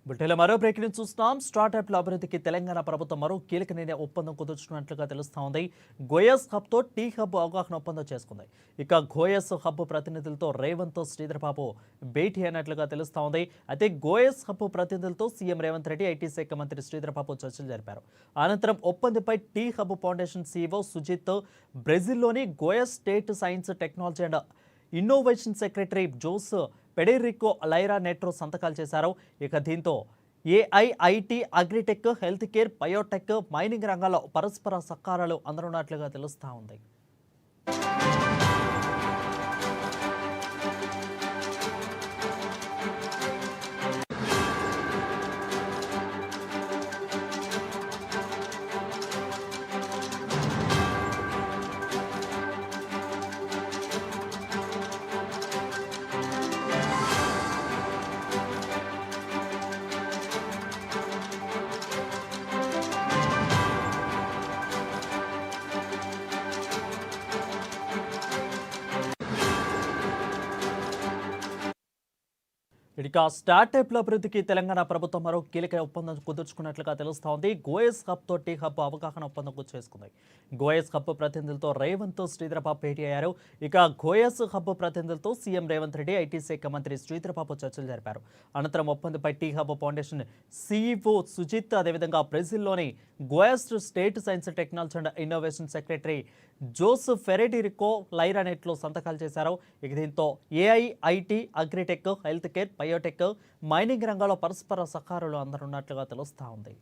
బుల్టెన్లో మరో break news చూస్తున్నాం. స్టార్టప్ల అభివృద్ధికి తెలంగాణ ప్రభుత్వం మరో కీలక నిర్ణయ ఒప్పందం కుదుర్చుకున్నట్లుగా తెలుస్తా ఉంది. గోయస్ హబ్తో టీ హబ్ అవగాహన ఒప్పందం చేసుకుంది. ఇక గోయస్ హబ్ ప్రతినిధులతో రేవంత్ శ్రీధరబాబు భేటీ అయినట్లుగా తెలుస్తా ఉంది. అయితే గోయస్ హబ్ ప్రతినిధులతో సీఎం రేవంత్ రెడ్డి, ఐటీ శాఖ మంత్రి శ్రీధరబాబు చర్చలు జరిపారు. అనంతరం ఒప్పందంపై T hub foundation CEO Sujith, బ్రెజిల్లోని Goias state science technology and innovation secretary Jose Federico Lyra Netto సంతకాలు చేశారు. ఇక దీంతో AI, IT, agritech, health care, biotech, mining రంగాల్లో పరస్పర సహకారాలు అందనున్నట్లుగా తెలుస్తా ఉంది. ఇక స్టార్టప్ల అభివృద్ధికి తెలంగాణ ప్రభుత్వం మరో కీలక ఒప్పందం కుదుర్చుకున్నట్లుగా తెలుస్తోంది. గోయస్ హబ్తో టీ హబ్ అవగాహన ఒప్పందం చేసుకుంది. గోయస్ హబ్ ప్రతినిధులతో రేవంత్ శ్రీధరబాబు భేటీ అయ్యారు. ఇక గోయస్ హబ్ ప్రతినిధులతో సీఎం రేవంత్ రెడ్డి, ఐటీ శాఖ మంత్రి శ్రీధరబాబు చర్చలు జరిపారు. అనంతరం ఒప్పందంపై T hub foundation CEO Sujith, అదేవిధంగా బ్రెజిల్లోని Goias state science technology and innovation secretary Jose Federico Lyra నెట్లో సంతకాలు చేశారు. ఇక దీంతో AI, IT, agritech, health care, biotech, mining రంగాల్లో పరస్పర సహకారాలు అందనున్నట్లుగా తెలుస్తా ఉంది.